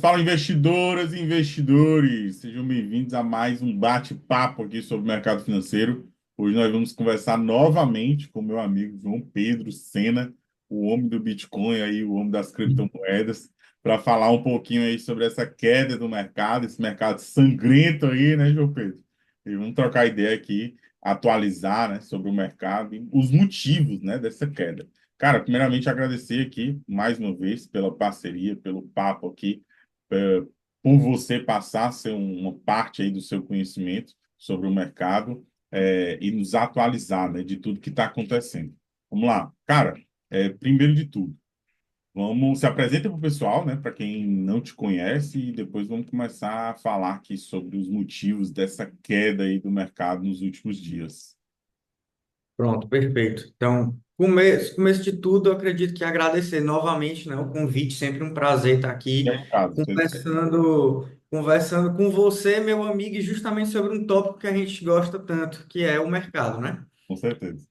Fala, investidoras e investidores! Sejam bem-vindos a mais um bate-papo aqui sobre o mercado financeiro. Hoje nós vamos conversar novamente com meu amigo João Pedro Sena, o homem do Bitcoin, aí, o homem das criptomoedas, para falar um pouquinho aí sobre essa queda do mercado, esse mercado sangrento aí, né, João Pedro? E vamos trocar ideia aqui, atualizar, né, sobre o mercado e os motivos, né, dessa queda. Cara, primeiramente agradecer aqui mais uma vez pela parceria, pelo papo aqui, é, por você passar a ser uma parte aí do seu conhecimento sobre o mercado, e nos atualizar, né, de tudo que está acontecendo. Vamos lá. Cara, primeiro de tudo, vamos se apresenta para o pessoal, né, para quem não te conhece, e depois vamos começar a falar aqui sobre os motivos dessa queda aí do mercado nos últimos dias. Pronto, perfeito. Então, começo de tudo, eu acredito que agradecer novamente, né, o convite, sempre um prazer estar É aqui um caso, conversando com você, meu amigo, e justamente sobre um tópico que a gente gosta tanto, que é o mercado, né? com certeza.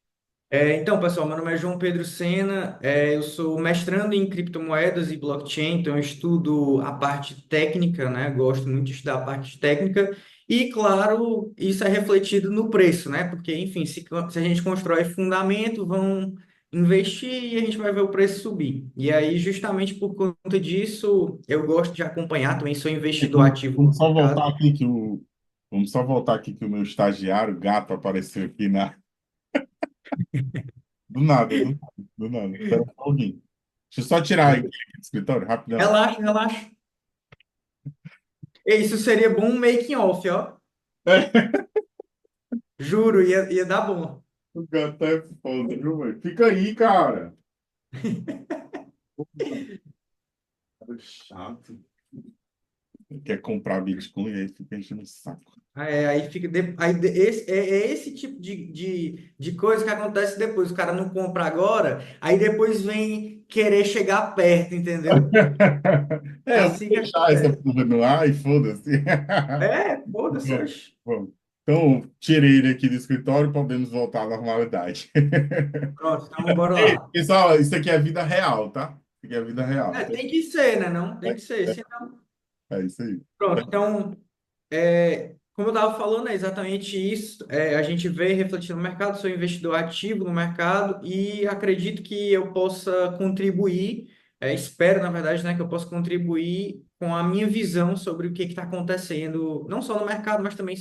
Então, pessoal, meu nome é João Pedro Sena, eu sou mestrando em criptomoedas e blockchain, então eu estudo a parte técnica, né? Gosto muito de estudar a parte técnica e, claro, isso é refletido no preço, né? Porque, enfim, se a gente constrói fundamento, vão investir e a gente vai ver o preço subir. E aí, justamente por conta disso, eu gosto de acompanhar, também sou investidor Vamos ativo vamos no só voltar mercado. aqui que vamos só voltar aqui que o meu estagiário, o gato, apareceu aqui do nada, do nada. Espera um pouquinho. Deixa eu só tirar aqui do escritório, rapidão. Relaxa, relaxa. Isso seria bom um making off, ó. Juro, ia dar bom. O gato é foda, viu, velho? Fica aí, cara. Cara chato. Quer comprar Bitcoin, aí fica enchendo o saco. Aí fica. É esse tipo de coisa que acontece depois. O cara não compra agora, aí depois vem querer chegar perto, entendeu? É Eu vou assim que deixar essa acontece. porra no ar e foda-se. Foda-se, Bom, oxe. bom. Então, tirei ele aqui do escritório, podemos voltar à normalidade. Pronto, então bora Ei, lá. pessoal, isso aqui é vida real, tá? Isso aqui é vida real. Então, Tem que ser, né? Não? Tem é, que ser. é Senão... é isso aí. Pronto, então. Como eu estava falando, é exatamente isso. A gente vê refletindo no mercado, sou investidor ativo no mercado e acredito que eu possa contribuir, espero, na verdade, né, que eu possa contribuir com a minha visão sobre o que está acontecendo, não só no mercado, mas também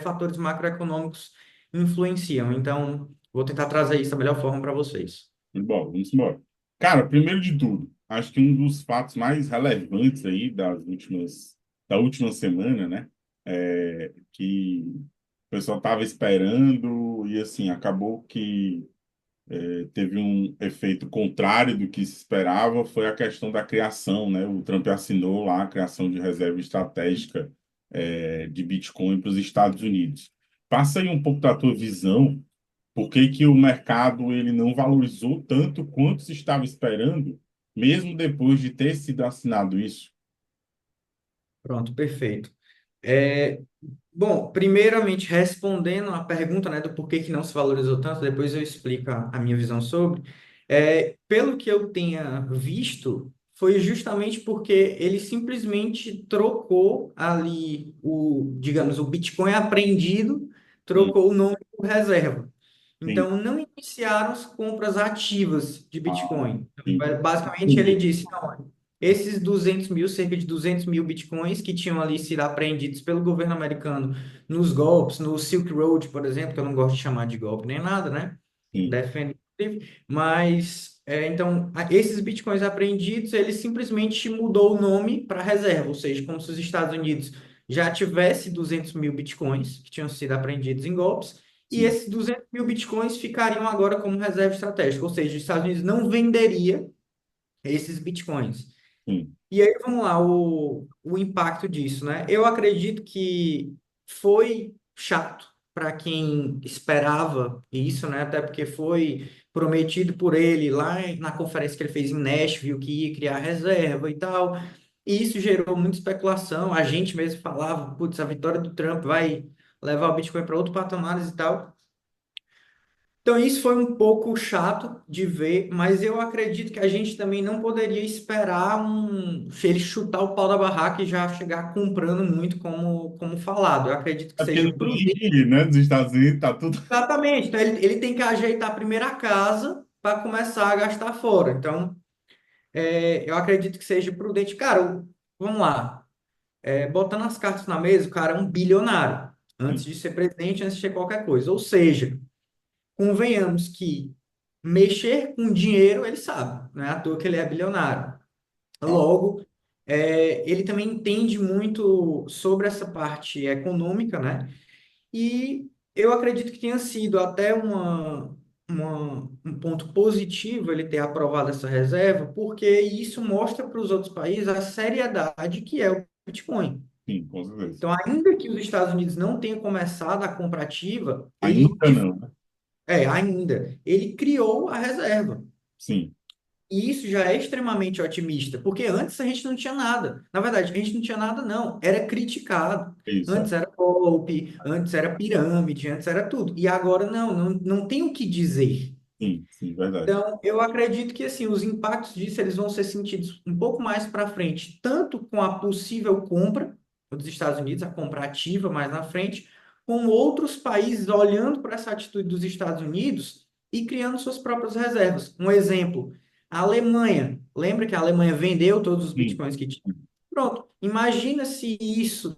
fatores macroeconômicos influenciam. Então, vou tentar trazer isso da melhor forma para vocês. Bom, vamos embora. Cara, primeiro de tudo, acho que um dos fatos mais relevantes aí da última semana, né, que o pessoal estava esperando e assim acabou que teve um efeito contrário do que se esperava, foi a questão da criação, né? O Trump assinou lá a criação de reserva estratégica de Bitcoin para os Estados Unidos. Passa aí um pouco da tua visão. Por que que o mercado ele não valorizou tanto quanto se estava esperando, mesmo depois de ter sido assinado isso? Pronto, perfeito. É, Bom, primeiramente, respondendo a pergunta, né, do porquê que não se valorizou tanto, depois eu explico a minha visão sobre. Pelo que eu tenha visto, foi justamente porque ele simplesmente trocou ali digamos, o Bitcoin apreendido, Sim, trocou o nome por reserva. sim. Então, não iniciaram as compras ativas de Ah, Bitcoin. sim. Então, basicamente, ele Entendi. disse, não, esses 200 mil, cerca de 200 mil bitcoins que tinham ali sido apreendidos pelo governo americano nos golpes, no Silk Road, por exemplo, que eu não gosto de chamar de golpe nem nada, né? Sim, Defendo, inclusive. Mas, então, esses bitcoins apreendidos, ele simplesmente mudou o nome para reserva, ou seja, como se os Estados Unidos já tivesse 200 mil bitcoins que tinham sido apreendidos em golpes, e sim, esses 200 mil bitcoins ficariam agora como reserva estratégica, ou seja, os Estados Unidos não venderia esses bitcoins. sim. E aí, vamos lá, o impacto disso, né? Eu acredito que foi chato para quem esperava isso, né? Até porque foi prometido por ele lá na conferência que ele fez em Nashville, que ia criar reserva e tal. E isso gerou muita especulação. A gente mesmo falava, putz, a vitória do Trump vai levar o Bitcoin para outro patamar e tal. Então, isso foi um pouco chato de ver, mas eu acredito que a gente também não poderia esperar ele chutar o pau da barraca e já chegar comprando muito como falado. Eu acredito que É porque seja não tem prudente. dinheiro, né? Dos Estados Unidos, tá tudo. Exatamente. Então, ele tem que ajeitar primeiro a casa para começar a gastar fora. Então, eu acredito que seja prudente. Cara, vamos lá. Botando as cartas na mesa, o cara é um bilionário. Antes Sim, de ser presidente, antes de ser qualquer coisa. Ou seja, convenhamos que mexer com dinheiro ele sabe, não é à toa que ele é bilionário. tá. Logo, ele também entende muito sobre essa parte econômica, né? E eu acredito que tenha sido até um ponto positivo ele ter aprovado essa reserva, porque isso mostra para os outros países a seriedade que é o Bitcoin. Sim, com certeza. Então, ainda que os Estados Unidos não tenham começado a compra ativa, Ainda não, né? ele criou a reserva. Sim, E isso já é extremamente otimista, porque antes a gente não tinha nada. Na verdade, a gente não tinha nada, não. Era criticado. é isso. É. Antes era golpe, antes era pirâmide, antes era tudo. E agora não tem o que dizer. Sim, sim, verdade. Então, eu acredito que assim, os impactos disso eles vão ser sentidos um pouco mais para frente, tanto com a possível compra dos Estados Unidos, a compra ativa mais na frente, como outros países olhando para essa atitude dos Estados Unidos e criando suas próprias reservas. Um exemplo, a Alemanha. Lembra que a Alemanha vendeu todos os Sim, bitcoins que tinha? Pronto. Imagina se isso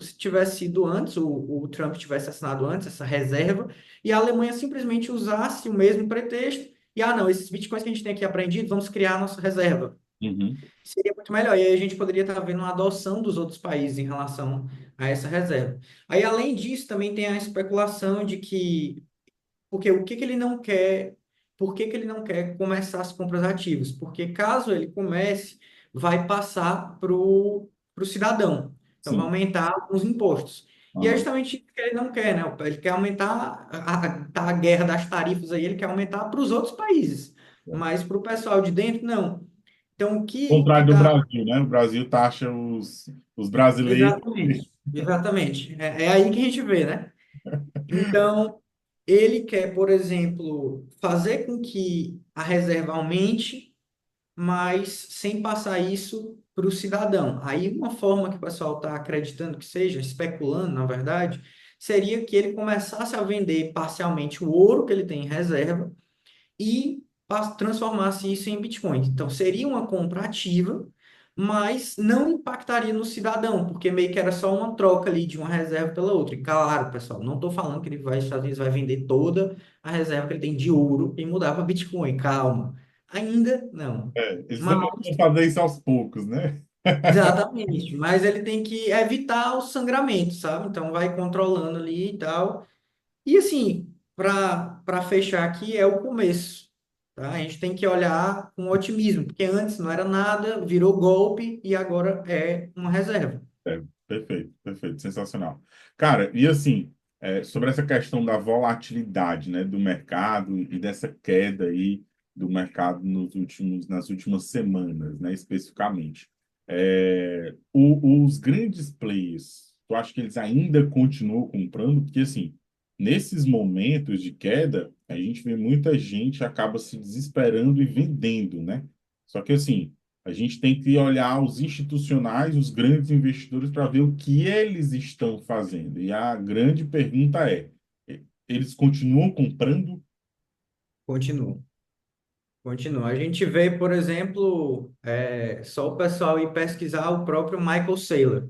se tivesse sido antes, o Trump tivesse assinado antes essa reserva, e a Alemanha simplesmente usasse o mesmo pretexto, e, não, esses bitcoins que a gente tem aqui apreendido, vamos criar a nossa reserva. uhum, Seria muito melhor, e aí a gente poderia estar vendo uma adoção dos outros países em relação a essa reserva. Aí, além disso, também tem a especulação de que, porque o que que ele não quer, por que que ele não quer começar as compras ativas? Porque caso ele comece, vai passar para o cidadão. Então, vai sim. aumentar os impostos. E é Aham. justamente isso que ele não quer, né? Ele quer aumentar a guerra das tarifas aí, ele quer aumentar para os outros países. Mas para o pessoal de dentro, não. Então, o que Contrário do está. Brasil, né? O Brasil taxa os brasileiros. Exatamente, exatamente. É aí que a gente vê, né? Então, ele quer, por exemplo, fazer com que a reserva aumente, mas sem passar isso para o cidadão. Aí, uma forma que o pessoal está acreditando que seja, especulando, na verdade, seria que ele começasse a vender parcialmente o ouro que ele tem em reserva e transformasse isso em Bitcoin. Então, seria uma compra ativa, mas não impactaria no cidadão, porque meio que era só uma troca ali de uma reserva pela outra. E claro, pessoal, não estou falando que ele vai, Estados Unidos vai vender toda a reserva que ele tem de ouro e mudar para Bitcoin. Calma. Ainda não. É, eles Mas, vão fazer isso aos poucos, né? exatamente. Mas ele tem que evitar o sangramento, sabe? Então, vai controlando ali e tal. E assim, para fechar aqui, é o começo, tá? A gente tem que olhar com otimismo, porque antes não era nada, virou golpe e agora é uma reserva. É, perfeito, perfeito, sensacional. Cara, e assim, sobre essa questão da volatilidade, né, do mercado e dessa queda aí do mercado nas últimas semanas, né, especificamente. Os grandes players, eu acho que eles ainda continuam comprando, porque assim, nesses momentos de queda, a gente vê muita gente acaba se desesperando e vendendo, né? Só que assim, a gente tem que olhar os institucionais, os grandes investidores, para ver o que eles estão fazendo. E a grande pergunta é: eles continuam comprando? Continua, continua. A gente vê, por exemplo, só o pessoal ir pesquisar o próprio Michael Saylor.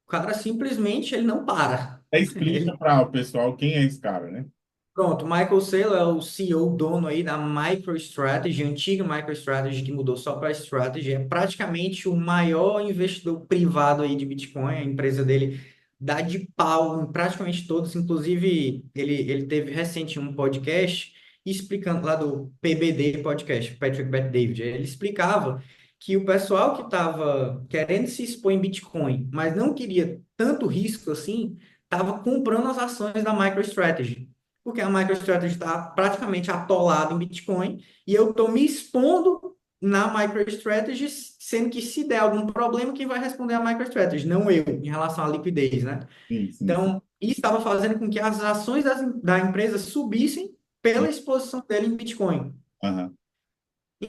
O cara simplesmente ele não para. Explica para o pessoal quem é esse cara, né? Pronto, o Michael Saylor é o CEO, dono aí da MicroStrategy, antiga MicroStrategy que mudou só para Strategy, é praticamente o maior investidor privado aí de Bitcoin, a empresa dele dá de pau em praticamente todos, inclusive ele teve recente um podcast explicando lá do PBD podcast, Patrick Bet-David, ele explicava que o pessoal que estava querendo se expor em Bitcoin, mas não queria tanto risco assim, estava comprando as ações da MicroStrategy porque a MicroStrategy está praticamente atolada em Bitcoin e eu estou me expondo na MicroStrategy, sendo que se der algum problema, quem vai responder é a MicroStrategy, não eu, em relação à liquidez, né? Sim, sim, sim. Então, isso estava fazendo com que as ações da empresa subissem pela exposição dele em Bitcoin. Aham,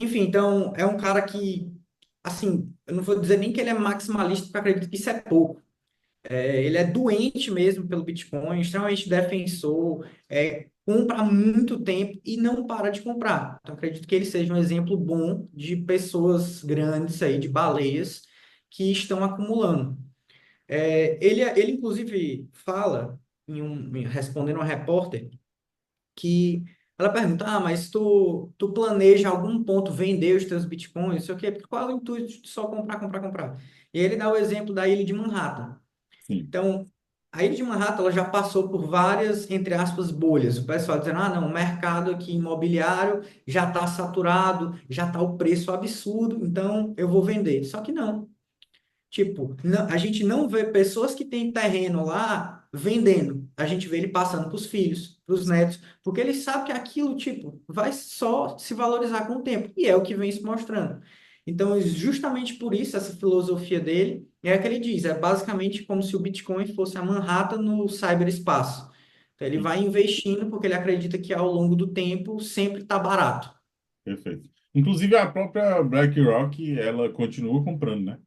Enfim, então, é um cara que, assim, eu não vou dizer nem que ele é maximalista, porque eu acredito que isso é pouco. Ele é doente mesmo pelo Bitcoin, extremamente defensor, compra há muito tempo e não para de comprar. Então, acredito que ele seja um exemplo bom de pessoas grandes aí, de baleias, que estão acumulando. Ele inclusive, fala, respondendo a uma repórter, que ela pergunta, mas tu planeja algum ponto vender os teus bitcoins, não sei o quê, porque qual é o intuito de só comprar, comprar, comprar? E ele dá o exemplo da ilha de Manhattan. sim. Então, a ilha de Manhattan ela já passou por várias, entre aspas, bolhas. O pessoal dizendo, não, o mercado aqui imobiliário já está saturado, já está o preço absurdo, então eu vou vender. Só que não. Tipo, a gente não vê pessoas que têm terreno lá vendendo. A gente vê ele passando para os filhos, para os netos, porque ele sabe que aquilo, tipo, vai só se valorizar com o tempo. E é o que vem se mostrando. Então, justamente por isso, essa filosofia dele é a que ele diz. É basicamente como se o Bitcoin fosse a Manhattan no cyberespaço. Então, ele Sim, vai investindo porque ele acredita que ao longo do tempo sempre está barato. perfeito. Inclusive, a própria BlackRock, ela continua comprando, né?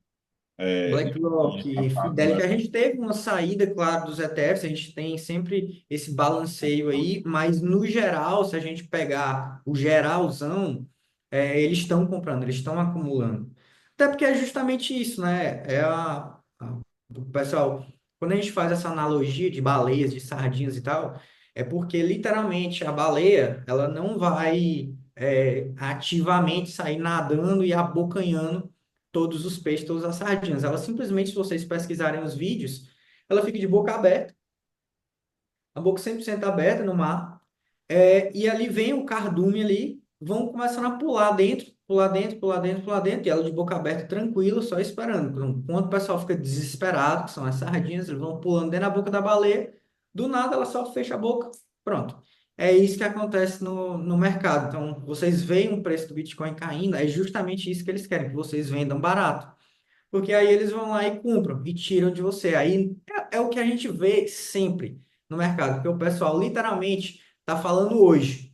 BlackRock, Ano passado, Fidelity, a gente teve uma saída, claro, dos ETFs, a gente tem sempre esse balanceio aí, mas no geral, se a gente pegar o geralzão, eles estão comprando, eles estão acumulando. Até porque é justamente isso, né? O pessoal, quando a gente faz essa analogia de baleias, de sardinhas e tal, é porque literalmente a baleia, ela não vai ativamente sair nadando e abocanhando todos os peixes, todas as sardinhas. Ela simplesmente, se vocês pesquisarem os vídeos, ela fica de boca aberta, a boca 100% aberta no mar, e ali vem o cardume ali, vão começando a pular dentro, pular dentro, pular dentro, pular dentro, e ela de boca aberta, tranquila, só esperando. Então, quando o pessoal fica desesperado, que são as sardinhas, eles vão pulando dentro da boca da baleia, do nada ela só fecha a boca, pronto. É isso que acontece no mercado. Então, vocês veem o preço do Bitcoin caindo, é justamente isso que eles querem, que vocês vendam barato. Porque aí eles vão lá e compram e tiram de você. Aí é o que a gente vê sempre no mercado, porque o pessoal literalmente está falando hoje.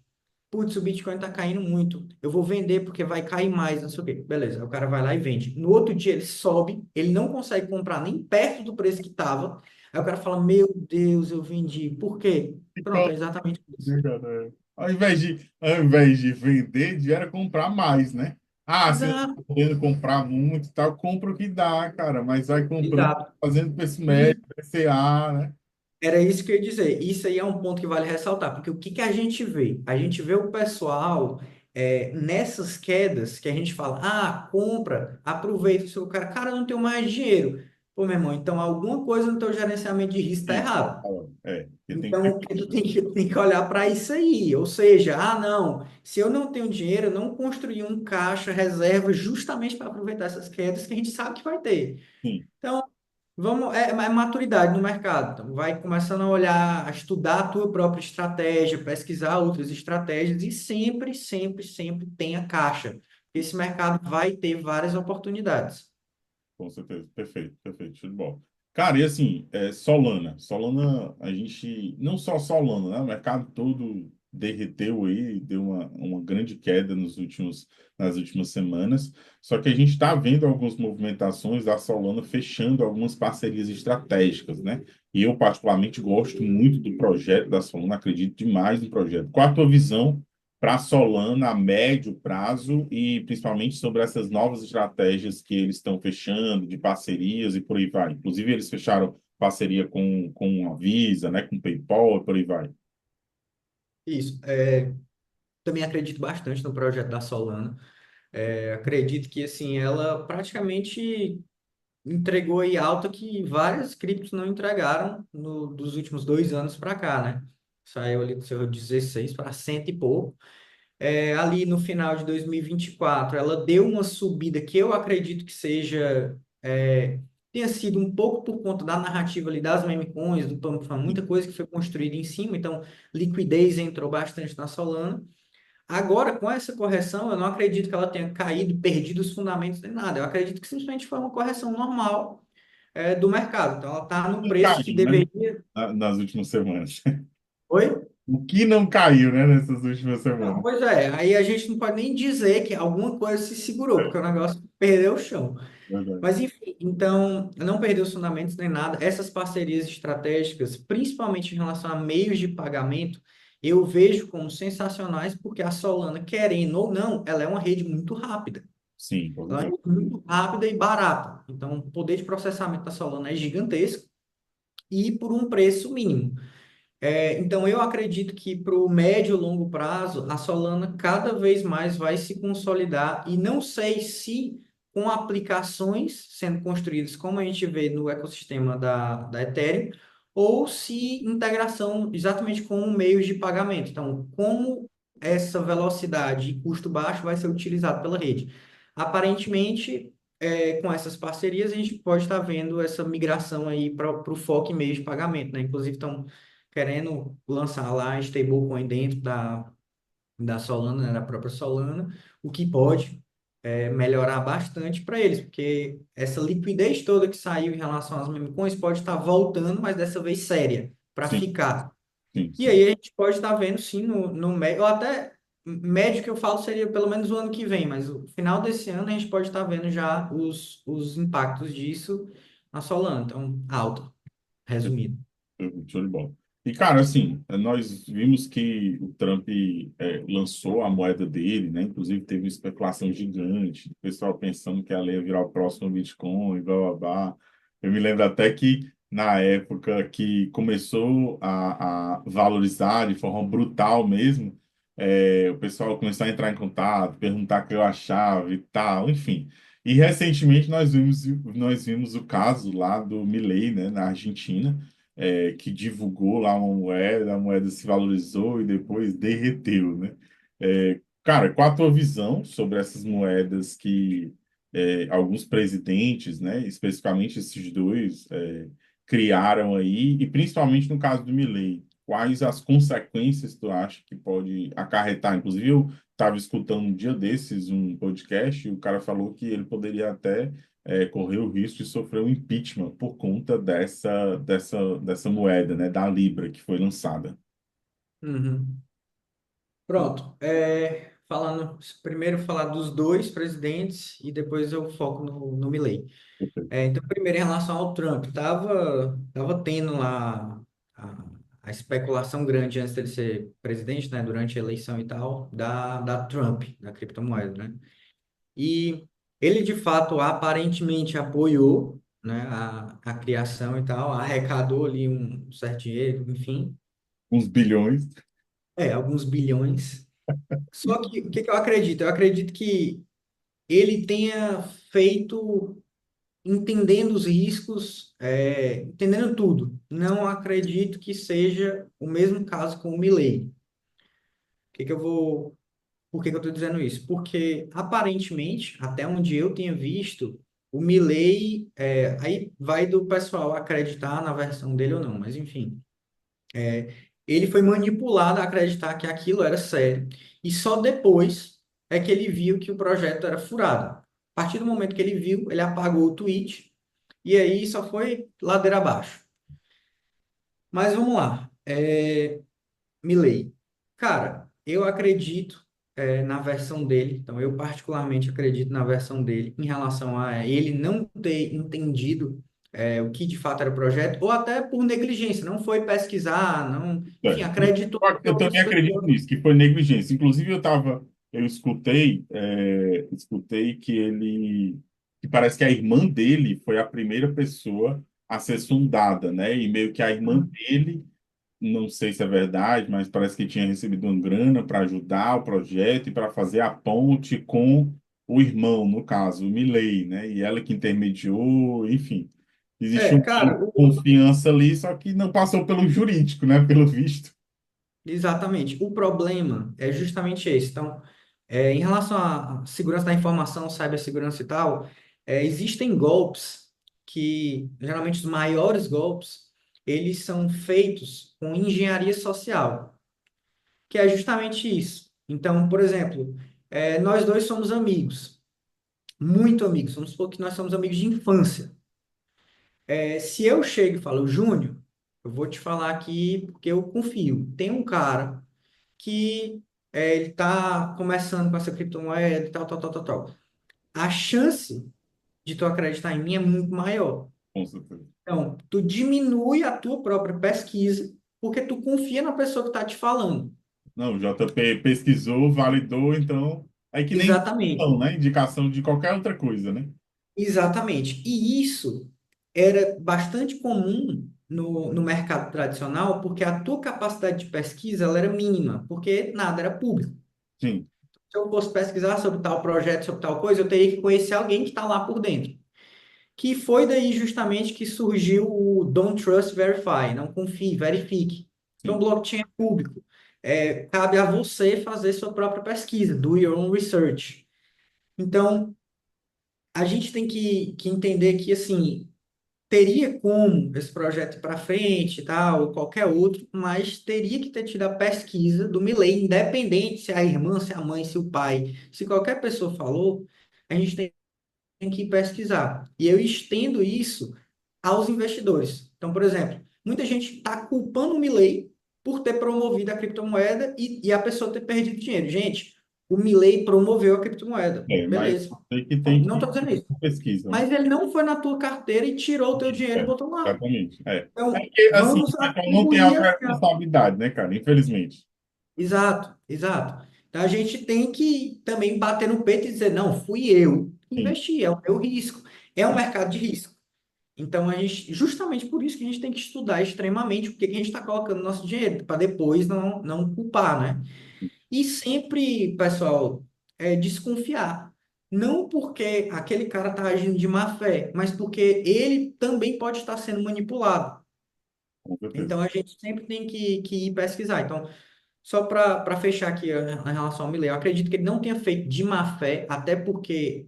Putz, o Bitcoin está caindo muito. Eu vou vender porque vai cair mais, não sei o quê. Beleza, aí o cara vai lá e vende. No outro dia ele sobe, ele não consegue comprar nem perto do preço que estava. Aí o cara fala: Meu Deus, eu vendi. Por quê? Pronto, é exatamente isso. ao invés de vender, devia comprar mais, né? Ah, se eu Exato, não podendo comprar muito e tal, compra o que dá, cara, mas vai comprando, exato. fazendo preço médio, E PCA, né? era isso que eu ia dizer. Isso aí é um ponto que vale ressaltar, porque o que que a gente vê? A gente vê o pessoal nessas quedas que a gente fala, compra, aproveita o seu cara, eu não tenho mais dinheiro. Pô, meu irmão, então alguma coisa no teu gerenciamento de risco está Sim, errado. porque tem que Então, ter. o que tu tem que olhar para isso aí. Ou seja, não, se eu não tenho dinheiro, eu não construí um caixa reserva justamente para aproveitar essas quedas que a gente sabe que vai ter. Sim, Então, é maturidade no mercado. Então, vai começando a olhar, a estudar a tua própria estratégia, pesquisar outras estratégias e sempre, sempre, sempre tenha caixa. Esse mercado vai ter várias oportunidades. com certeza. Perfeito, perfeito, show de bola. Cara, e assim, Solana. Solana, a gente, não só Solana, né? O mercado todo derreteu aí, deu uma grande queda nas últimas semanas. Só que a gente está vendo algumas movimentações da Solana fechando algumas parcerias estratégicas, né? E eu, particularmente, gosto muito do projeto da Solana, acredito demais no projeto. Qual a tua visão para a Solana a médio prazo e principalmente sobre essas novas estratégias que eles estão fechando, de parcerias e por aí vai. Inclusive, eles fecharam parceria com a Visa, né, com o PayPal e por aí vai. Isso. Também acredito bastante no projeto da Solana. Acredito que assim ela praticamente entregou aí alta que várias criptos não entregaram dos últimos 2 anos para cá, né? Saiu ali do seu 16 para cento e pouco. Ali no final de 2024, ela deu uma subida que eu acredito que tenha sido um pouco por conta da narrativa ali das meme coins, do Pump Fund, muita coisa que foi construída em cima, então liquidez entrou bastante na Solana. Agora, com essa correção, eu não acredito que ela tenha caído, perdido os fundamentos nem nada. Eu acredito que simplesmente foi uma correção normal, do mercado. Então, ela está no Não preço que caiu, né? deveria. Nas últimas semanas. Oi? O que não caiu, né, nessas últimas Não, semanas? pois é. Aí a gente não pode nem dizer que alguma coisa se segurou, É, porque o negócio perdeu o chão. verdade. Mas, enfim, então, não perdeu os fundamentos nem nada. Essas parcerias estratégicas, principalmente em relação a meios de pagamento, eu vejo como sensacionais, porque a Solana, querendo ou não, ela é uma rede muito rápida. Sim, com Ela é certeza. muito rápida e barata. Então, o poder de processamento da Solana é gigantesco e por um preço mínimo. Então, eu acredito que para o médio e longo prazo, a Solana cada vez mais vai se consolidar e não sei se com aplicações sendo construídas, como a gente vê no ecossistema da Ethereum, ou se integração exatamente com meios de pagamento. Então, como essa velocidade e custo baixo vai ser utilizado pela rede. Aparentemente, com essas parcerias, a gente pode estar vendo essa migração aí para o foco em meios de pagamento, né? Inclusive, estão querendo lançar lá stablecoin dentro da Solana, né, da própria Solana, o que pode melhorar bastante para eles, porque essa liquidez toda que saiu em relação às meme coins pode estar voltando, mas dessa vez séria, para Sim, ficar. sim, E sim. aí a gente pode estar vendo sim no médio, ou até médio que eu falo seria pelo menos o ano que vem, mas no final desse ano a gente pode estar vendo já os impactos disso na Solana. Então, alta, resumido. Show de bola. E, cara, assim, nós vimos que o Trump lançou a moeda dele, né? Inclusive teve uma especulação gigante, o pessoal pensando que ela ia virar o próximo Bitcoin, blá, blá, blá. Eu me lembro até que na época que começou a valorizar de forma brutal mesmo, o pessoal começou a entrar em contato, perguntar o que eu achava e tal, enfim. E recentemente nós vimos o caso lá do Milei, né, na Argentina, que divulgou lá uma moeda, a moeda se valorizou e depois derreteu, né? Cara, qual a tua visão sobre essas moedas que alguns presidentes, né, especificamente esses dois, criaram aí, e principalmente no caso do Milei, quais as consequências tu acha que pode acarretar? Inclusive, eu estava escutando um dia desses um podcast e o cara falou que ele poderia até correu o risco de sofrer um impeachment por conta dessa moeda, né, da Libra que foi lançada. Uhum. Pronto. Falando, primeiro falar dos dois presidentes e depois eu foco no Milley. Então, primeiro, em relação ao Trump, tava tendo lá a, a especulação grande antes dele ser presidente, né, durante a eleição e tal, da Trump, da criptomoeda, né? E ele, de fato, aparentemente apoiou, né, a criação e tal, arrecadou ali um certo dinheiro, enfim, Uns bilhões. alguns bilhões. Só que o que que eu acredito? Eu acredito que ele tenha feito entendendo os riscos, entendendo tudo. Não acredito que seja o mesmo caso com o Milei. Por que que eu estou dizendo isso? Porque aparentemente, até onde eu tenha visto, o Milei, aí vai do pessoal acreditar na versão dele ou não, mas enfim. Ele foi manipulado a acreditar que aquilo era sério. E só depois é que ele viu que o projeto era furado. A partir do momento que ele viu, ele apagou o tweet e aí só foi ladeira abaixo. Mas vamos lá. Milley. Cara, eu acredito na versão dele. Então, eu particularmente acredito na versão dele em relação a ele não ter entendido o que de fato era o projeto, ou até por negligência, não foi pesquisar, não, enfim, É. acreditou que Eu também outras acredito pessoas. nisso, que foi negligência. Inclusive, eu escutei que parece que a irmã dele foi a primeira pessoa a ser sondada, né? E meio que a irmã dele, não sei se é verdade, mas parece que tinha recebido uma grana para ajudar o projeto e para fazer a ponte com o irmão, no caso, o Milei, né? E ela que intermediou, enfim. Existe uma Cara, confiança ali, só que não passou pelo jurídico, né? Pelo visto. exatamente. O problema é justamente esse. Então, em relação à segurança da informação, cibersegurança e tal, existem golpes que, geralmente, os maiores golpes, eles são feitos com engenharia social, que é justamente isso. Então, por exemplo, nós dois somos amigos, muito amigos. Vamos supor que nós somos amigos de infância. Se eu chego e falo, Júnior, eu vou te falar aqui porque eu confio. Tem um cara que ele está começando com essa criptomoeda e tal, tal, tal, tal, tal. A chance de tu acreditar em mim é muito maior. Com certeza. Então, tu diminui a tua própria pesquisa porque tu confia na pessoa que está te falando. Não, o JP pesquisou, validou, então. É que nem Exatamente. indicação, né? Indicação de qualquer outra coisa, né? Exatamente. E isso era bastante comum no mercado tradicional, porque a tua capacidade de pesquisa ela era mínima, porque nada era público. Sim, Se eu fosse pesquisar sobre tal projeto, sobre tal coisa, eu teria que conhecer alguém que está lá por dentro. Que foi daí justamente que surgiu o Don't Trust, Verify, não confie, verifique. Então, sim, blockchain é público. Cabe a você fazer sua própria pesquisa, do your own research. Então, a gente tem que entender que, assim, teria como esse projeto ir para frente e tal, ou qualquer outro, mas teria que ter tido a pesquisa do Milley, independente se a irmã, se a mãe, se o pai, se qualquer pessoa falou, a gente tem que pesquisar. E eu estendo isso aos investidores. Então, por exemplo, muita gente está culpando o Milley por ter promovido a criptomoeda e a pessoa ter perdido dinheiro. Gente, o Milley promoveu a criptomoeda. mas Beleza. sei que tem Não que estou dizendo isso. pesquisa, né? Mas ele não foi na tua carteira e tirou o teu dinheiro e É, botou lá. exatamente. É. É Então, porque, assim, vamos o pessoal não tem atribuir auto assim, responsabilidade, né, cara? Infelizmente. exato, exato. Então, a gente tem que também bater no peito e dizer, não, fui eu que Sim, investi, é o meu risco. É um sim, mercado de risco. Então, justamente por isso que a gente tem que estudar extremamente o que que a gente está colocando no nosso dinheiro, para depois não culpar, né? E sempre, pessoal, desconfiar. Não porque aquele cara está agindo de má fé, mas porque ele também pode estar sendo manipulado. com certeza. Então, a gente sempre tem que ir pesquisar. Então, só para fechar aqui em relação ao Milei, eu acredito que ele não tenha feito de má fé, até porque,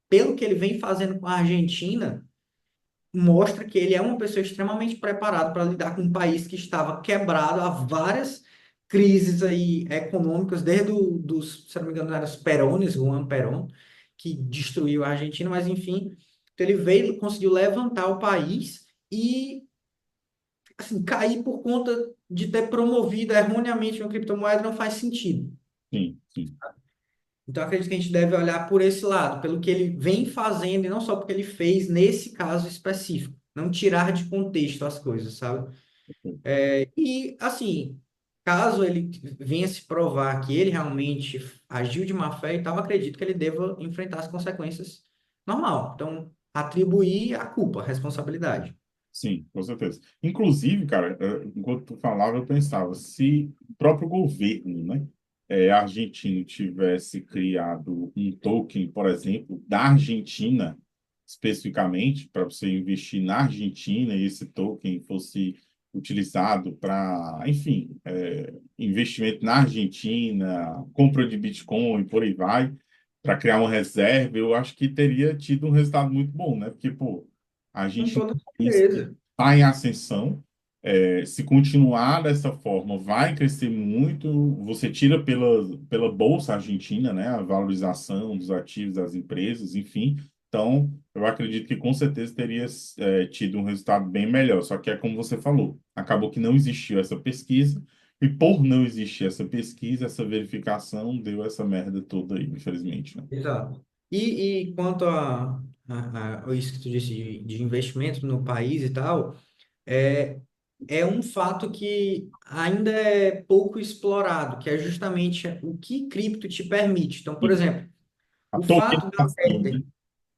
pelo que ele vem fazendo com a Argentina, mostra que ele é uma pessoa extremamente preparada para lidar com um país que estava quebrado há várias crises aí econômicas, desde se não me engano, eram os Perones, Juan Perón, que destruiu a Argentina, mas enfim, então ele veio, conseguiu levantar o país e assim, cair por conta de ter promovido erroneamente uma criptomoeda não faz sentido. Sim, sim. Então, acredito que a gente deve olhar por esse lado, pelo que ele vem fazendo e não só porque ele fez nesse caso específico. Não tirar de contexto as coisas, sabe? E, assim, caso ele venha se provar que ele realmente agiu de má fé e tal, acredito que ele deva enfrentar as consequências normal. Então, atribuir a culpa, a responsabilidade. Sim, com certeza. Inclusive, cara, enquanto tu falava, eu pensava, se o próprio governo, né, argentino tivesse criado um token, por exemplo, da Argentina, especificamente, para você investir na Argentina, e esse token fosse utilizado para, enfim, investimento na Argentina, compra de Bitcoin, por aí vai, para criar uma reserva, eu acho que teria tido um resultado muito bom, né? Porque, pô, a Com Argentina toda certeza. está em ascensão. Se continuar dessa forma, vai crescer muito. Você tira pela Bolsa Argentina, né, a valorização dos ativos das empresas, enfim. Então, eu acredito que com certeza teria tido um resultado bem melhor. Só que é como você falou, acabou que não existiu essa pesquisa, e por não existir essa pesquisa, essa verificação, deu essa merda toda aí, infelizmente, né? Exato. E quanto a isso que tu disse de investimento no país e tal, é, é um fato que ainda é pouco explorado, que é justamente o que cripto te permite. Então, por Sim. exemplo, A o fato da tokenização, né?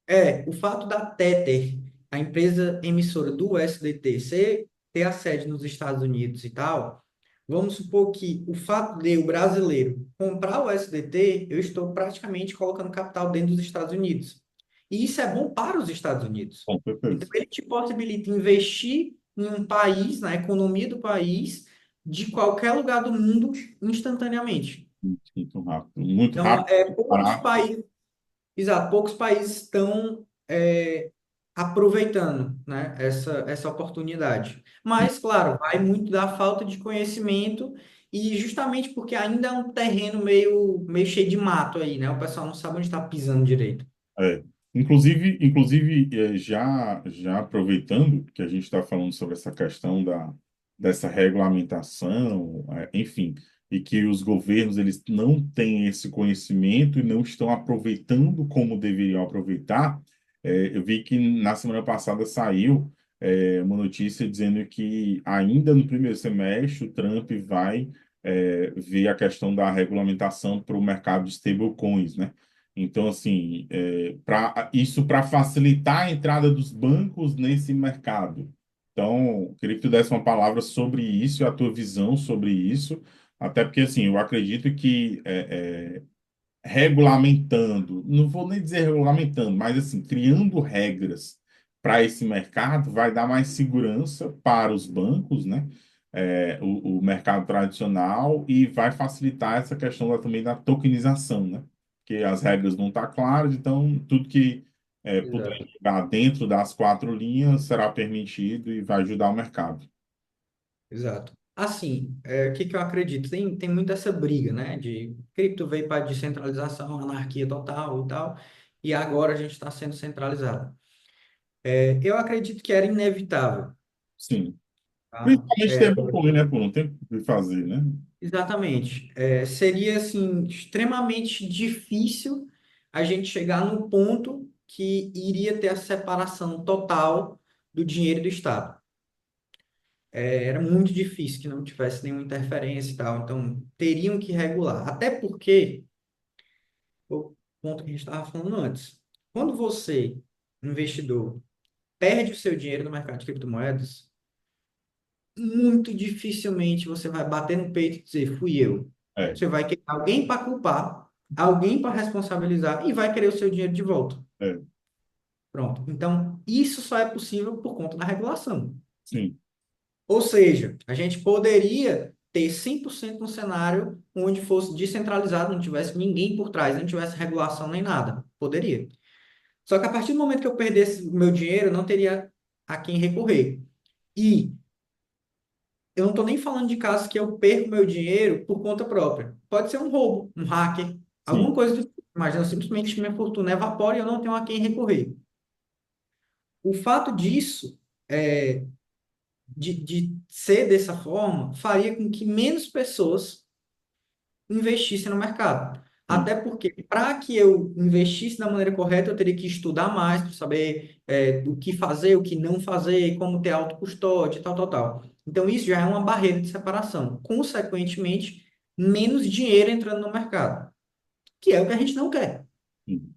Tether, o fato da Tether, a empresa emissora do USDT, ter a sede nos Estados Unidos e tal, vamos supor que o fato de o brasileiro comprar o USDT, eu estou praticamente colocando capital dentro dos Estados Unidos. E isso é bom para os Estados Unidos. Com Então, certeza. ele te possibilita investir em um país, na economia do país, de qualquer lugar do mundo instantaneamente. Muito rápido. Muito Então, rápido, poucos barato. países. Exato, poucos países estão aproveitando, né, essa oportunidade. Mas, claro, vai muito da falta de conhecimento e justamente porque ainda é um terreno meio cheio de mato aí, né? O pessoal não sabe onde está pisando direito. É. Inclusive, já aproveitando que a gente está falando sobre essa questão dessa regulamentação, enfim, e que os governos eles não têm esse conhecimento e não estão aproveitando como deveriam aproveitar, eu vi que na semana passada saiu, uma notícia dizendo que ainda no primeiro semestre o Trump vai, ver a questão da regulamentação para o mercado de stablecoins, né? Então, assim, isso para facilitar a entrada dos bancos nesse mercado. Então, queria que tu desse uma palavra sobre isso, a tua visão sobre isso, até porque, assim, eu acredito que regulamentando, não vou nem dizer regulamentando, mas, assim, criando regras para esse mercado vai dar mais segurança para os bancos, né? O mercado tradicional e vai facilitar essa questão também da tokenização, né? Que as regras não estão claras, então tudo que puder Exato. jogar dentro das quatro linhas será permitido e vai ajudar o mercado. Exato. Assim, o que que eu acredito? Tem muito essa briga, né? De cripto veio para descentralização, anarquia total e tal, e agora a gente está sendo centralizado. Eu acredito que era inevitável, Sim. tá? Principalmente stablecoin, né? Pô, não tem o que fazer, né? Exatamente. Seria, assim, extremamente difícil a gente chegar no ponto que iria ter a separação total do dinheiro e do Estado. Era muito difícil que não tivesse nenhuma interferência e tal. Então, teriam que regular. Até porque, o ponto que a gente estava falando antes, quando você, investidor, perde o seu dinheiro no mercado de criptomoedas, muito dificilmente você vai bater no peito e dizer, fui eu. É, Você vai querer alguém para culpar, alguém para responsabilizar e vai querer o seu dinheiro de volta. é, Pronto. Então, isso só é possível por conta da regulação. sim, Ou seja, a gente poderia ter 100% um cenário onde fosse descentralizado, não tivesse ninguém por trás, não tivesse regulação nem nada. Poderia. Só que a partir do momento que eu perdesse o meu dinheiro, eu não teria a quem recorrer. E eu não estou nem falando de casos que eu perco meu dinheiro por conta própria. Pode ser um roubo, um hacker, alguma sim, coisa do tipo. Mas eu simplesmente minha fortuna evapora e eu não tenho a quem recorrer. O fato disso, de ser dessa forma, faria com que menos pessoas investissem no mercado. sim, Até porque, para que eu investisse da maneira correta, eu teria que estudar mais para saber o que fazer, o que não fazer, como ter autocustódia, tal, tal, tal. Então, isso já é uma barreira de separação. Consequentemente, menos dinheiro entrando no mercado, que é o que a gente não quer. sim,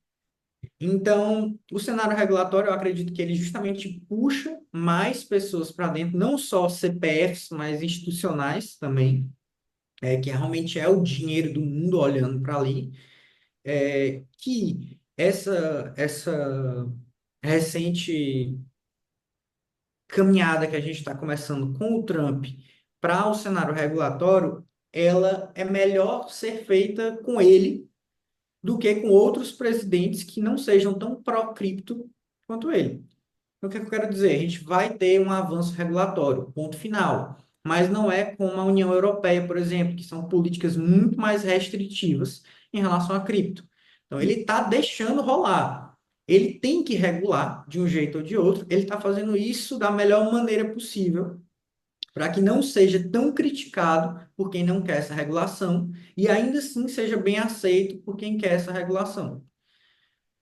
Então, o cenário regulatório, eu acredito que ele justamente puxa mais pessoas para dentro, não só CPFs, mas institucionais também, que realmente é o dinheiro do mundo olhando para ali, que essa recente caminhada que a gente está começando com o Trump para o cenário regulatório, ela é melhor ser feita com ele do que com outros presidentes que não sejam tão pró-cripto quanto ele. Então, o que é que eu quero dizer? A gente vai ter um avanço regulatório, ponto final. Mas não é como a União Europeia, por exemplo, que são políticas muito mais restritivas em relação a cripto. Então, ele sim, está deixando rolar. Ele tem que regular de um jeito ou de outro. Ele está fazendo isso da melhor maneira possível, para que não seja tão criticado por quem não quer essa regulação e ainda assim seja bem aceito por quem quer essa regulação.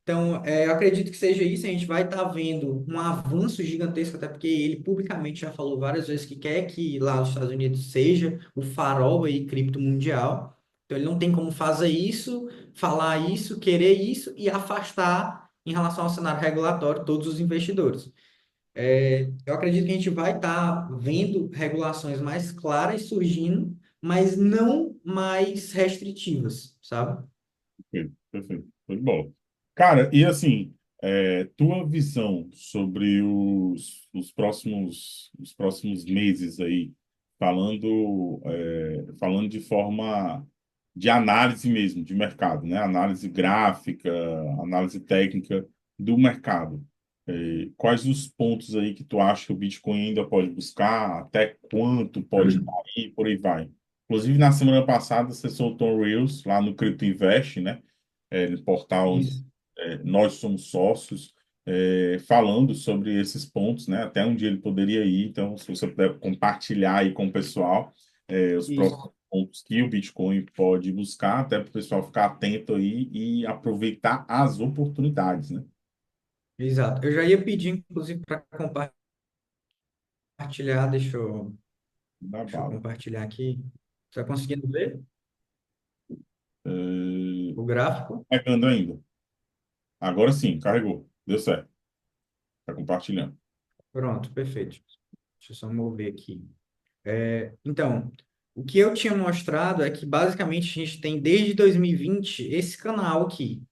Então, eu acredito que seja isso. A gente vai estar vendo um avanço gigantesco, até porque ele publicamente já falou várias vezes que quer que lá os Estados Unidos seja o farol aí cripto mundial. Então, ele não tem como fazer isso, falar isso, querer isso e afastar em relação ao cenário regulatório todos os investidores. Eu acredito que a gente vai estar vendo regulações mais claras surgindo, mas não mais restritivas, sabe? perfeito, perfeito. Foi bom. Cara, e assim, tua visão sobre os próximos meses aí, falando de forma de análise mesmo, de mercado, né? Análise gráfica, análise técnica do mercado. Quais os pontos aí que tu acha que o Bitcoin ainda pode buscar? Até quanto pode cair? Por aí vai. Inclusive, na semana passada, você soltou um Reels lá no Crypto Invest, né? No portal onde Isso, nós somos sócios, falando sobre esses pontos, né? Até onde ele poderia ir. Então, se você puder compartilhar aí com o pessoal, os isso, próximos pontos que o Bitcoin pode buscar, até para o pessoal ficar atento aí e aproveitar as oportunidades, né? exato. Eu já ia pedir, inclusive, para compartilhar, Da deixa eu bala. compartilhar aqui. Você está conseguindo ver Eh, o gráfico? Carregando ainda. Agora sim, carregou. Deu certo. Está compartilhando. Pronto, perfeito. Deixa eu só mover aqui. Então, o que eu tinha mostrado é que basicamente a gente tem desde 2020 esse canal aqui,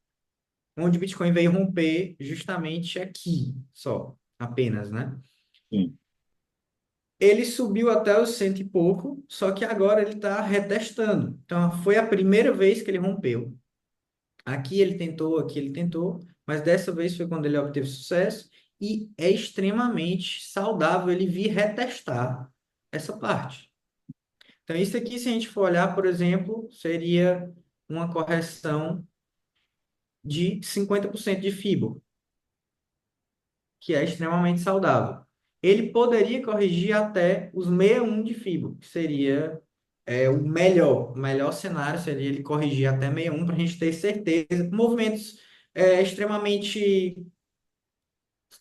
onde o Bitcoin veio romper justamente aqui, só, apenas, né? Sim, Ele subiu até os cento e pouco, só que agora ele está retestando. Então, foi a primeira vez que ele rompeu. Aqui ele tentou, mas dessa vez foi quando ele obteve sucesso e é extremamente saudável ele vir retestar essa parte. Então, isso aqui, se a gente for olhar, por exemplo, seria uma correção de 50% de FIBO, que é extremamente saudável. Ele poderia corrigir até os 61 de FIBO, que seria o melhor. O melhor cenário seria ele corrigir até 61 para a gente ter certeza. Movimentos extremamente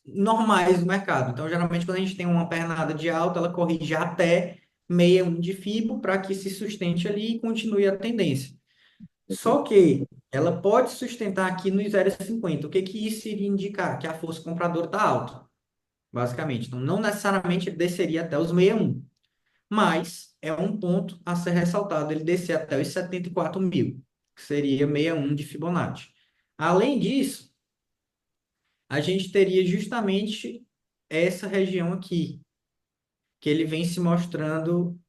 normais do mercado. Então, geralmente, quando a gente tem uma pernada de alta, ela corrige até 61 de FIBO para que se sustente ali e continue a tendência. Só que ela pode sustentar aqui no 0,50. O que que isso iria indicar? Que a força compradora está alta, basicamente. Então, não necessariamente ele desceria até os 61, mas é um ponto a ser ressaltado. Ele descer até os 74 mil, que seria 61 de Fibonacci. Além disso, a gente teria justamente essa região aqui, que ele vem se mostrando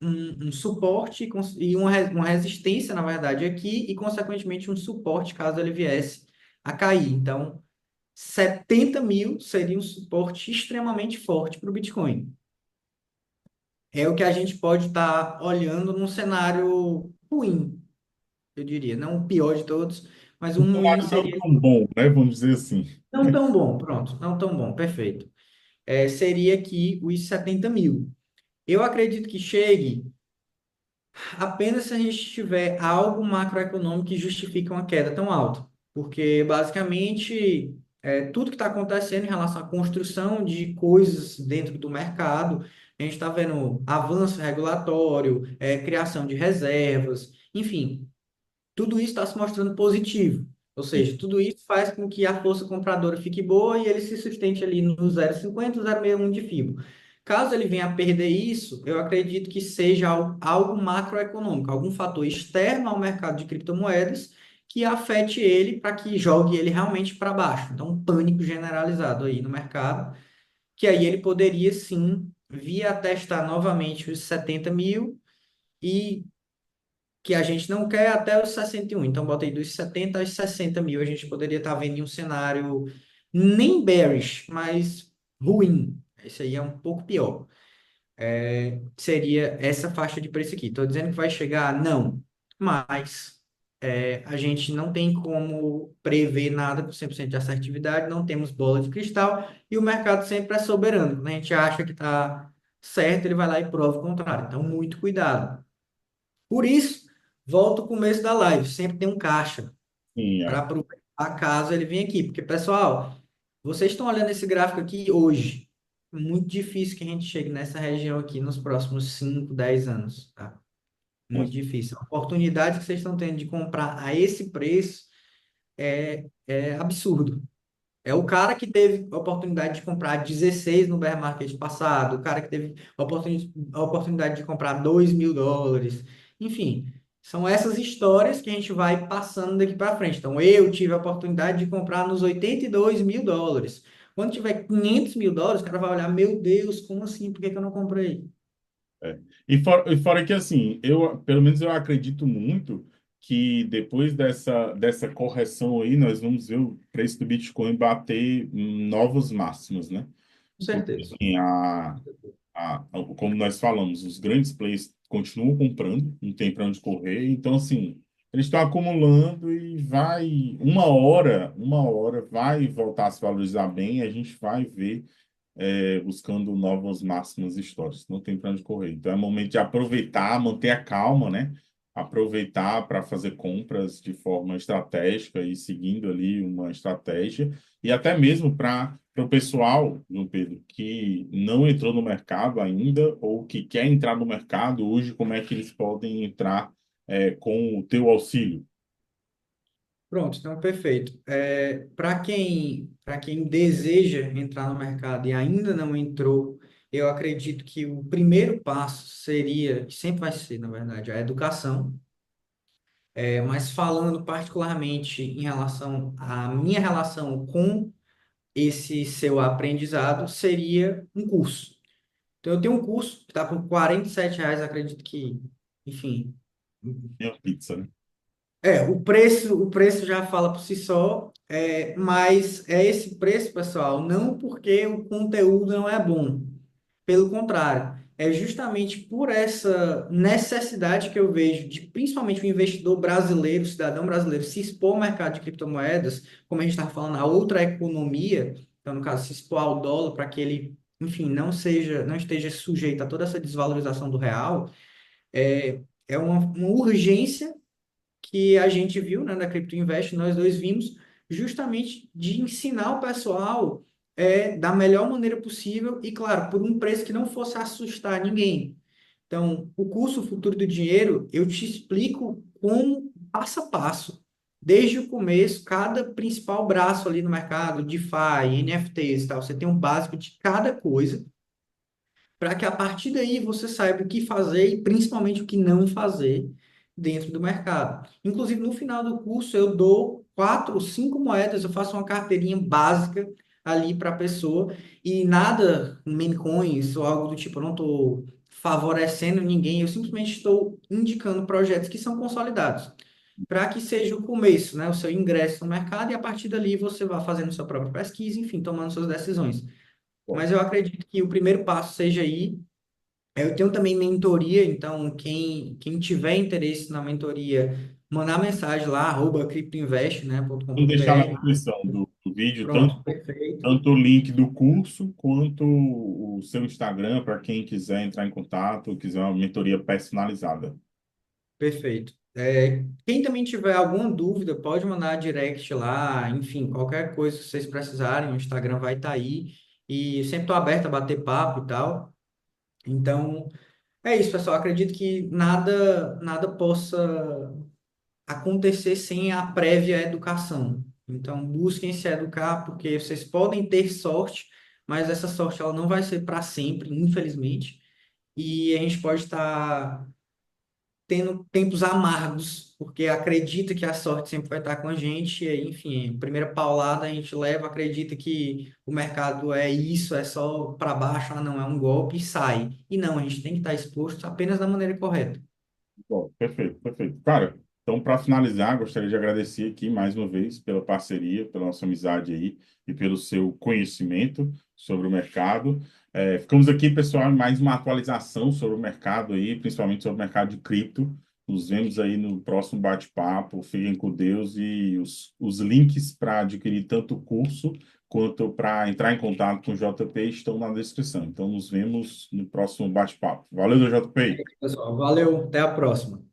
um suporte e uma resistência, na verdade, aqui, e, consequentemente, um suporte caso ele viesse a cair. Então, 70 mil seria um suporte extremamente forte para o Bitcoin. É o que a gente pode estar olhando num cenário ruim, eu diria. Não o pior de todos, mas um ruim não seria tão bom, né? Vamos dizer assim. não tão bom, pronto, não tão bom, perfeito. Seria aqui os 70 mil. Eu acredito que chegue apenas se a gente tiver algo macroeconômico que justifique uma queda tão alta. Porque, basicamente, tudo que está acontecendo em relação à construção de coisas dentro do mercado, a gente está vendo avanço regulatório, criação de reservas, enfim, tudo isso está se mostrando positivo. Ou Sim, seja, tudo isso faz com que a força compradora fique boa e ele se sustente ali no 0,50, 0,61 de FIBO. Caso ele venha a perder isso, eu acredito que seja algo macroeconômico, algum fator externo ao mercado de criptomoedas que afete ele para que jogue ele realmente para baixo. Então, um pânico generalizado aí no mercado, que aí ele poderia sim vir a testar novamente os 70 mil e que a gente não quer até os 61. Então, bota aí dos 70 aos 60 mil, a gente poderia estar vendo em um cenário nem bearish, mas ruim. Esse aí é um pouco pior. Seria essa faixa de preço aqui. Estou dizendo que vai chegar? Não. Mas a gente não tem como prever nada com 100% de assertividade, não temos bola de cristal e o mercado sempre é soberano. Quando a gente acha que está certo, ele vai lá e prova o contrário. Então, muito cuidado. Por isso, volto ao começo da live, sempre tem um caixa sim, para aproveitar caso ele venha aqui. Porque, pessoal, vocês estão olhando esse gráfico aqui hoje. Muito difícil que a gente chegue nessa região aqui nos próximos 5, 10 anos, tá? Muito difícil. A oportunidade que vocês estão tendo de comprar a esse preço é absurdo. É o cara que teve a oportunidade de comprar 16 no bear market passado, o cara que teve a oportunidade de comprar US$ 2.000. Enfim, são essas histórias que a gente vai passando daqui para frente. Então, eu tive a oportunidade de comprar nos US$ 82.000. Quando tiver US$ 500.000, o cara vai olhar, meu Deus, como assim? Por que que eu não comprei? é. E fora que, assim, pelo menos eu acredito muito que depois dessa correção aí, nós vamos ver o preço do Bitcoin bater novos máximos, né? Com Porque, certeza. assim, como nós falamos, os grandes players continuam comprando, não tem para onde correr, então assim, eles estão acumulando e vai, uma hora vai voltar a se valorizar bem, e a gente vai ver buscando novas máximas históricas, não tem para onde correr. Então é momento de aproveitar, manter a calma, né? Aproveitar para fazer compras de forma estratégica e seguindo ali uma estratégia, e até mesmo para o pessoal, João Pedro, que não entrou no mercado ainda ou que quer entrar no mercado hoje, como é que eles podem entrar com o teu auxílio? Pronto, então perfeito. Para quem deseja entrar no mercado e ainda não entrou, eu acredito que o primeiro passo seria, que sempre vai ser, na verdade, a educação. Mas falando particularmente em relação à minha relação com esse seu aprendizado, seria um curso. Então, eu tenho um curso que está por R$ 47, acredito que, enfim. E a pizza, né? O preço já fala por si só, mas é esse preço, pessoal, não porque o conteúdo não é bom. Pelo contrário, é justamente por essa necessidade que eu vejo de, principalmente o investidor brasileiro, o cidadão brasileiro, se expor ao mercado de criptomoedas, como a gente estava falando, a outra economia, então, no caso, se expor ao dólar para que ele, enfim, não esteja sujeito a toda essa desvalorização do real, é uma urgência que a gente viu, né, da Crypto Invest, nós dois vimos, justamente de ensinar o pessoal da melhor maneira possível e, claro, por um preço que não fosse assustar ninguém. Então, o curso Futuro do Dinheiro, eu te explico como, passo a passo, desde o começo, cada principal braço ali no mercado, DeFi, NFTs e tal, você tem um básico de cada coisa, para que a partir daí você saiba o que fazer e principalmente o que não fazer dentro do mercado. Inclusive, no final do curso, eu dou 4 ou 5 moedas, eu faço uma carteirinha básica ali para a pessoa e nada, meme coins ou algo do tipo, eu não estou favorecendo ninguém, eu simplesmente estou indicando projetos que são consolidados. Para que seja o começo, né, o seu ingresso no mercado e a partir dali você vá fazendo sua própria pesquisa, enfim, tomando suas decisões. Bom, Mas eu acredito que o primeiro passo seja aí. Eu tenho também mentoria, então quem tiver interesse na mentoria, mandar mensagem lá, @cryptoinvest, né, vamos deixar na .com.br. descrição do vídeo Pronto, perfeito. tanto o link do curso quanto o seu Instagram para quem quiser entrar em contato, quiser uma mentoria personalizada. Perfeito. Quem também tiver alguma dúvida, pode mandar direct lá, enfim, qualquer coisa que vocês precisarem, o Instagram vai estar aí. E eu sempre estou aberto a bater papo e tal. Então, é isso, pessoal. Acredito que nada possa acontecer sem a prévia educação. Então, busquem se educar, porque vocês podem ter sorte, mas essa sorte ela não vai ser para sempre, infelizmente. E a gente pode estar tendo tempos amargos, porque acredita que a sorte sempre vai estar com a gente. E, aí, enfim, a primeira paulada a gente leva, acredita que o mercado é isso, é só para baixo, não, é um golpe e sai. E não, a gente tem que estar exposto apenas da maneira correta. Bom, perfeito, perfeito. Cara, então, para finalizar, gostaria de agradecer aqui mais uma vez pela parceria, pela nossa amizade aí e pelo seu conhecimento sobre o mercado. Ficamos aqui, pessoal, em mais uma atualização sobre o mercado aí, principalmente sobre o mercado de cripto. Nos vemos aí no próximo bate-papo. Fiquem com Deus e os links para adquirir tanto o curso quanto para entrar em contato com o JP estão na descrição. Então, nos vemos no próximo bate-papo. Valeu, JP! Pessoal, valeu, até a próxima.